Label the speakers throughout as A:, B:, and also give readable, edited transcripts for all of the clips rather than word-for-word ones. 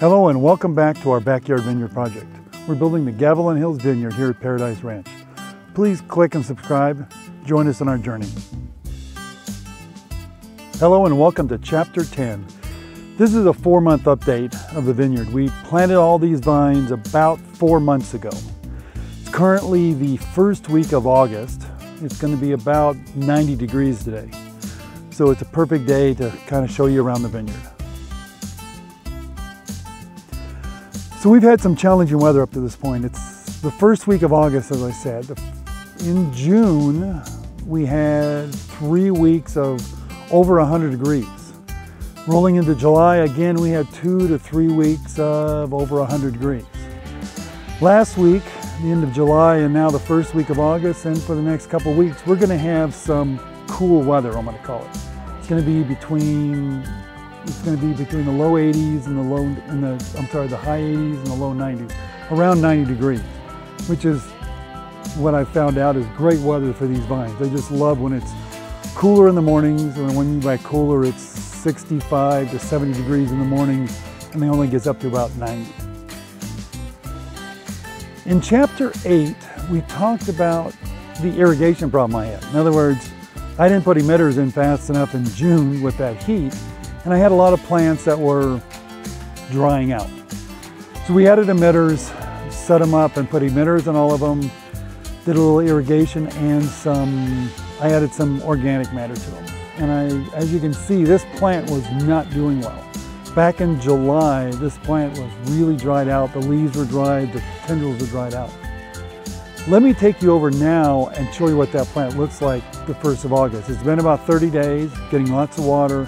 A: Hello and welcome back to our Backyard Vineyard Project. We're building the Gavilan Hills Vineyard here at Paradise Ranch. Please click and subscribe. Join us on our journey. Hello and welcome to Chapter 10. This is a 4-month update of the vineyard. We planted all these vines about 4 months ago. It's currently the first week of August. It's going to be about 90 degrees today. So it's a perfect day to kind of show you around the vineyard. So we've had some challenging weather up to this point. It's the first week of August, as I said. In June, we had 3 weeks of over 100 degrees. Rolling into July, again, we had 2 to 3 weeks of over 100 degrees. Last week, the end of July, and now the first week of August, and for the next couple weeks, we're gonna have some cool weather, I'm gonna call it. It's gonna be between the low 80s and the high 80s and the low 90s, around 90 degrees, which is what I found out is great weather for these vines. They just love when it's cooler in the mornings, and when by cooler, it's 65 to 70 degrees in the morning, and it only gets up to about 90. In Chapter 8, we talked about the irrigation problem I had. In other words, I didn't put emitters in fast enough in June with that heat, and I had a lot of plants that were drying out. So we added emitters, set them up and put emitters on all of them, did a little irrigation, and I added some organic matter to them. And as you can see, this plant was not doing well. Back in July, this plant was really dried out. The leaves were dried, the tendrils were dried out. Let me take you over now and show you what that plant looks like the 1st of August. It's been about 30 days, getting lots of water,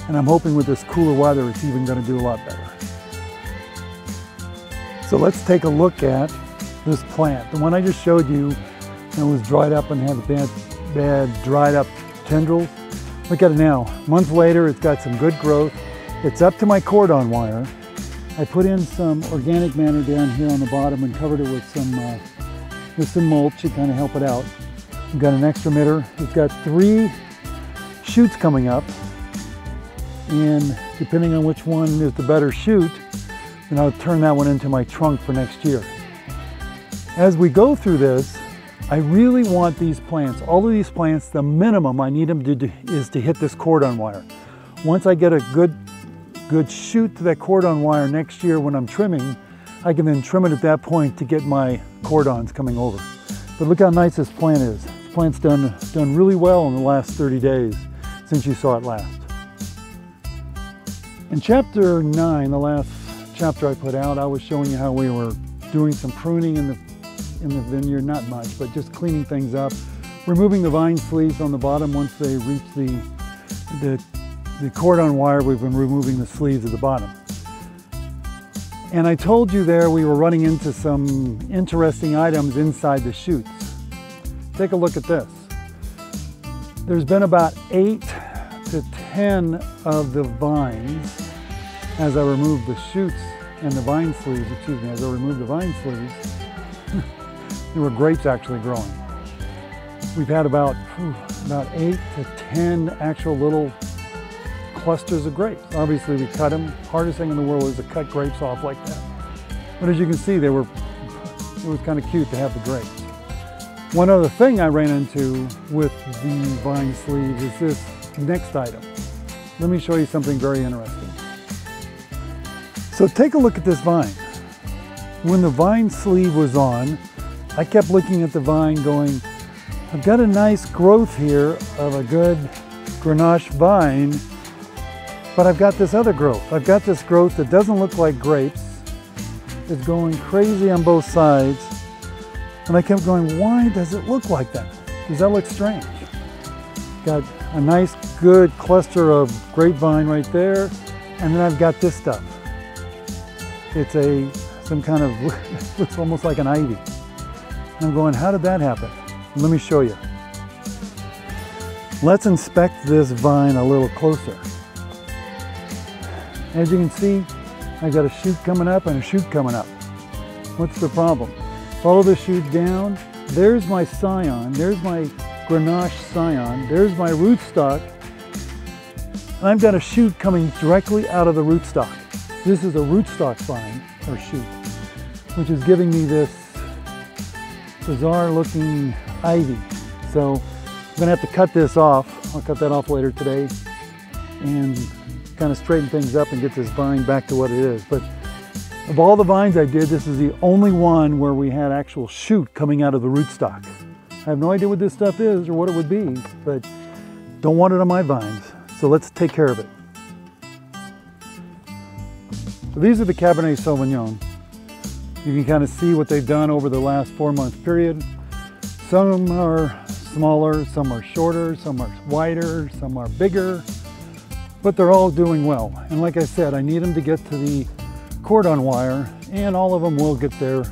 A: and I'm hoping with this cooler weather, it's even going to do a lot better. So let's take a look at this plant. The one I just showed you, it was dried up and had bad dried up tendrils. Look at it now. A month later, it's got some good growth. It's up to my cordon wire. I put in some organic matter down here on the bottom and covered it with some mulch to kind of help it out. We've got an extra emitter. It's got 3 shoots coming up. And depending on which one is the better shoot, then I'll turn that one into my trunk for next year. As we go through this, I really want these plants, all of these plants, the minimum I need them to do is to hit this cordon wire. Once I get a good shoot to that cordon wire next year when I'm trimming, I can then trim it at that point to get my cordons coming over. But look how nice this plant is. This plant's done really well in the last 30 days since you saw it last. In Chapter 9, the last chapter I put out, I was showing you how we were doing some pruning in the vineyard, not much, but just cleaning things up, removing the vine sleeves on the bottom. Once they reach the cordon wire, we've been removing the sleeves at the bottom. And I told you there we were running into some interesting items inside the shoots. Take a look at this. There's been about 8 to 10 of the vines, as I remove the shoots and the vine sleeves, as I remove the vine sleeves, there were grapes actually growing. We've had about 8 to 10 actual little clusters of grapes. Obviously we cut them. Hardest thing in the world is to cut grapes off like that. But as you can see, it was kind of cute to have the grapes. One other thing I ran into with the vine sleeves is this next item. Let me show you something very interesting. So take a look at this vine. When the vine sleeve was on, I kept looking at the vine going, I've got a nice growth here of a good Grenache vine, but I've got this other growth. I've got this growth that doesn't look like grapes. It's going crazy on both sides. And I kept going, why does it look like that? Does that look strange? Got a nice good cluster of grapevine right there, and then I've got this stuff. It's some kind of, looks almost like an ivy. And I'm going, how did that happen? Let me show you. Let's inspect this vine a little closer. As you can see, I've got a shoot coming up and a shoot coming up. What's the problem? Follow the shoot down. There's my scion. There's my Grenache scion. There's my rootstock. And I've got a shoot coming directly out of the rootstock. This is a rootstock vine, or shoot, which is giving me this bizarre looking ivy. So I'm gonna have to cut this off. I'll cut that off later today and kind of straighten things up and get this vine back to what it is. But of all the vines I did, this is the only one where we had actual shoot coming out of the rootstock. I have no idea what this stuff is or what it would be, but don't want it on my vines. So let's take care of it. So these are the Cabernet Sauvignon. You can kind of see what they've done over the last 4-month period. Some are smaller, some are shorter, some are wider, some are bigger, but they're all doing well. And like I said, I need them to get to the cordon wire, and all of them will get there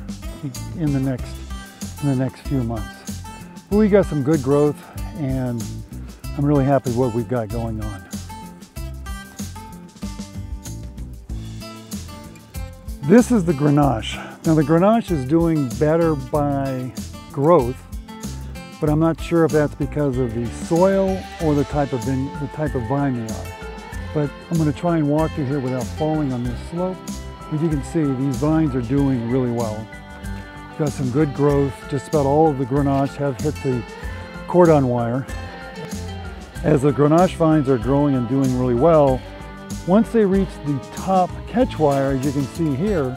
A: in the next few months. But we got some good growth, and I'm really happy with what we've got going on. This is the Grenache. Now the Grenache is doing better by growth, but I'm not sure if that's because of the soil or the type of vine they are. But I'm going to try and walk through here without falling on this slope. As you can see, these vines are doing really well. Got some good growth. Just about all of the Grenache have hit the cordon wire. As the Grenache vines are growing and doing really well, once they reach the top catch wire, as you can see here,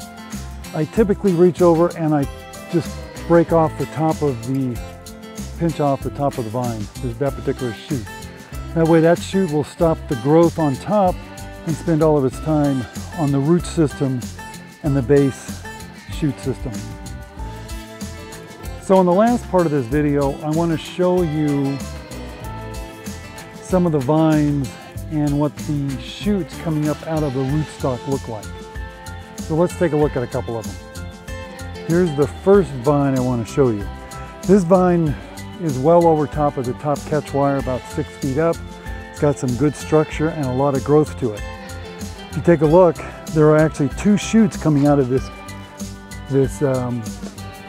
A: I typically reach over and I just break off the top of the, pinch off the top of the vine, that particular shoot. That way that shoot will stop the growth on top and spend all of its time on the root system and the base shoot system. So in the last part of this video, I want to show you some of the vines and what the shoots coming up out of the rootstock look like. So let's take a look at a couple of them. Here's the first vine I want to show you. This vine is well over top of the top catch wire, about 6 feet up. It's got some good structure and a lot of growth to it. If you take a look, there are actually 2 shoots coming out of this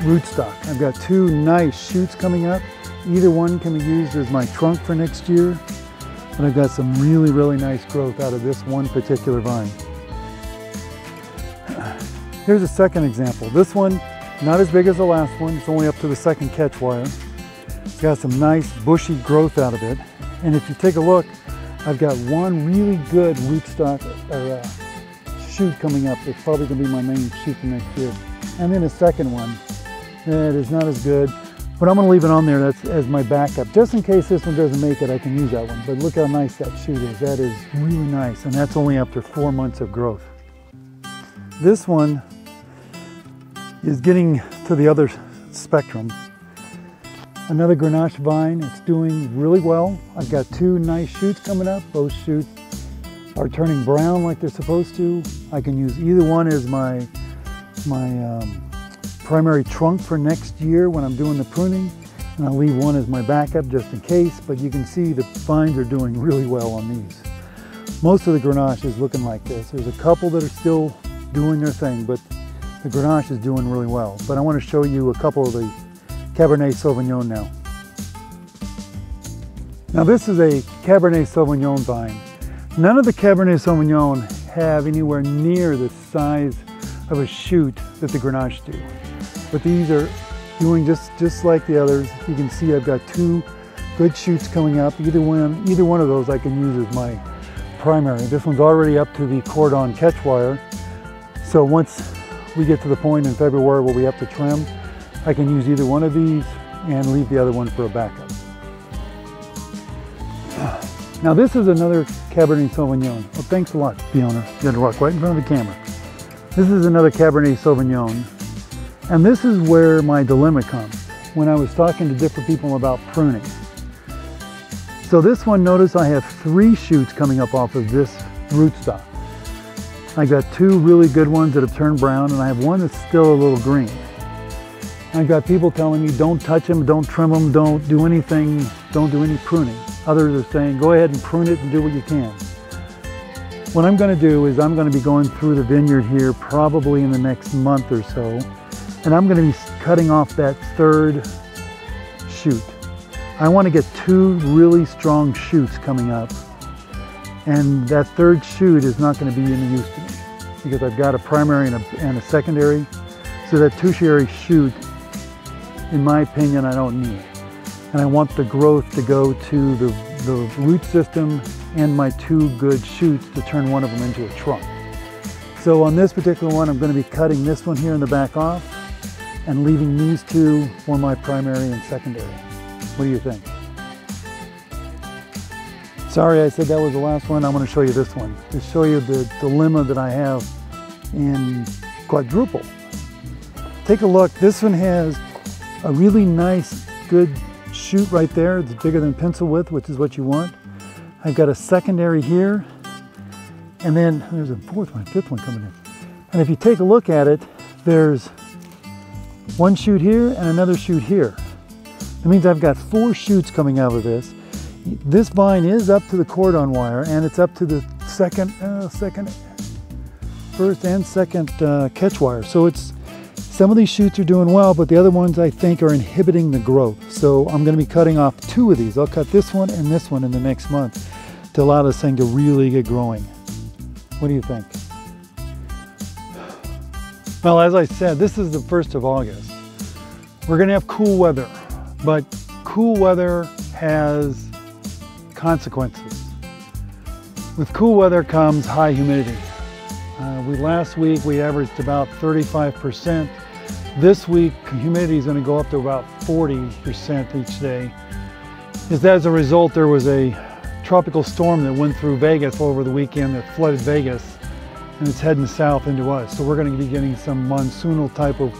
A: rootstock. I've got 2 nice shoots coming up. Either one can be used as my trunk for next year. And I've got some really, really nice growth out of this one particular vine. Here's a second example. This one, not as big as the last one. It's only up to the second catch wire. It's got some nice bushy growth out of it. And if you take a look, I've got one really good rootstock shoot coming up. It's probably going to be my main shoot for next year. And then a second one that is not as good, but I'm going to leave it on there as my backup. Just in case this one doesn't make it, I can use that one. But look how nice that shoot is. That is really nice, and that's only after 4 months of growth. This one is getting to the other spectrum. Another Grenache vine. It's doing really well. I've got 2 nice shoots coming up. Those shoots are turning brown like they're supposed to. I can use either one as my primary trunk for next year when I'm doing the pruning, and I'll leave one as my backup just in case. But you can see the vines are doing really well on these. Most of the Grenache is looking like this. There's a couple that are still doing their thing, but the Grenache is doing really well. But I want to show you a couple of the Cabernet Sauvignon now. Now this is a Cabernet Sauvignon vine. None of the Cabernet Sauvignon have anywhere near the size of a shoot that the Grenache do. But these are doing just like the others. You can see I've got 2 good shoots coming up. Either one of those I can use as my primary. This one's already up to the cordon catch wire. So once we get to the point in February where we have to trim, I can use either one of these and leave the other one for a backup. Now this is another Cabernet Sauvignon. Well, thanks a lot, Fiona. You had to walk right in front of the camera. This is another Cabernet Sauvignon. And this is where my dilemma comes when I was talking to different people about pruning. So this one, notice I have 3 shoots coming up off of this rootstock. I got 2 really good ones that have turned brown, and I have one that's still a little green. I've got people telling me don't touch them, don't trim them, don't do anything, don't do any pruning. Others are saying go ahead and prune it and do what you can. What I'm going to do is I'm going to be going through the vineyard here probably in the next month or so, and I'm going to be cutting off that 3rd shoot. I want to get 2 really strong shoots coming up, and that 3rd shoot is not going to be any use to me. because I've got a primary and a secondary. So that tertiary shoot, in my opinion, I don't need. And I want the growth to go to the root system and my two good shoots to turn one of them into a trunk. So on this particular one, I'm going to be cutting this one here in the back off and leaving these two for my primary and secondary. What do you think? Sorry, I said that was the last one. I'm going to show you this one to show you the dilemma that I have in quadruple. Take a look. This one has a really nice, good shoot right there. It's bigger than pencil width, which is what you want. I've got a secondary here, and then there's a fourth one, fifth one coming in. And if you take a look at it, there's one shoot here and another shoot here. That means I've got 4 shoots coming out of this. This vine is up to the cordon wire, and it's up to the first and second catch wire. So it's, some of these shoots are doing well, but the other ones I think are inhibiting the growth. So I'm going to be cutting off 2 of these. I'll cut this one and this one in the next month to allow this thing to really get growing. What do you think? Well, as I said, this is the 1st of August. We're going to have cool weather, but cool weather has consequences. With cool weather comes high humidity. Last week we averaged about 35%. This week humidity is going to go up to about 40% each day. As a result, there was a tropical storm that went through Vegas over the weekend that flooded Vegas, and it's heading south into us. So we're going to be getting some monsoonal type of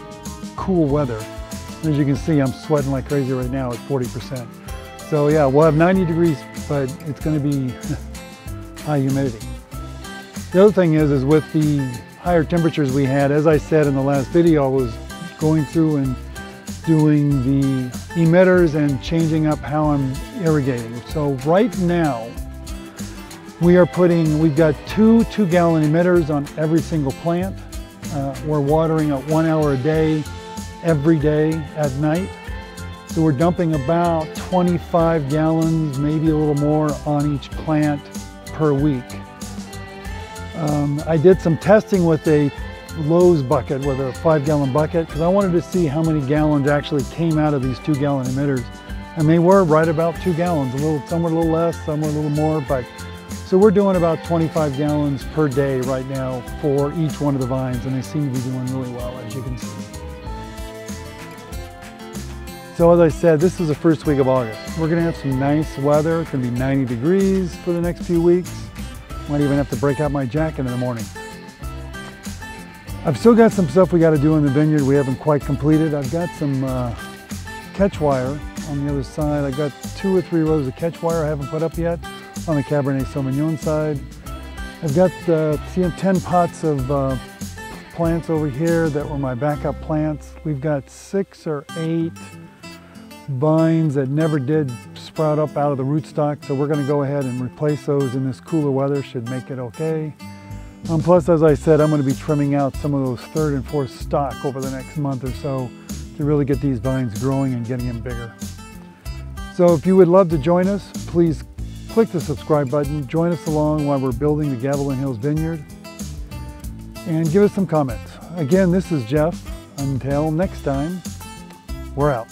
A: cool weather. As you can see, I'm sweating like crazy right now at 40%. So yeah, we'll have 90 degrees, but it's going to be high humidity. The other thing is with the higher temperatures we had, as I said in the last video, I was going through and doing the emitters and changing up how I'm irrigating. So right now, we've got 2 2-gallon emitters on every single plant. We're watering at 1 hour a day, every day at night. So we're dumping about 25 gallons, maybe a little more on each plant per week. I did some testing with a Lowe's bucket, with a 5-gallon bucket, because I wanted to see how many gallons actually came out of these 2-gallon emitters. And they were right about 2 gallons, some were a little less, some were a little more, but so we're doing about 25 gallons per day right now for each one of the vines, and they seem to be doing really well, as you can see. So as I said, this is the 1st week of August. We're going to have some nice weather. It's going to be 90 degrees for the next few weeks. Might even have to break out my jacket in the morning. I've still got some stuff we got to do in the vineyard we haven't quite completed. I've got some catch wire on the other side. I've got 2 or 3 rows of catch wire I haven't put up yet on the Cabernet Sauvignon side. I've got 10 pots of plants over here that were my backup plants. We've got 6 or 8 vines that never did sprout up out of the rootstock, so we're going to go ahead and replace those in this cooler weather. Should make it okay. Plus, as I said, I'm going to be trimming out some of those 3rd and 4th stock over the next month or so to really get these vines growing and getting them bigger. So if you would love to join us, please click the subscribe button, join us along while we're building the Gavilan Hills Vineyard, and give us some comments. Again, this is Jeff. Until next time, we're out.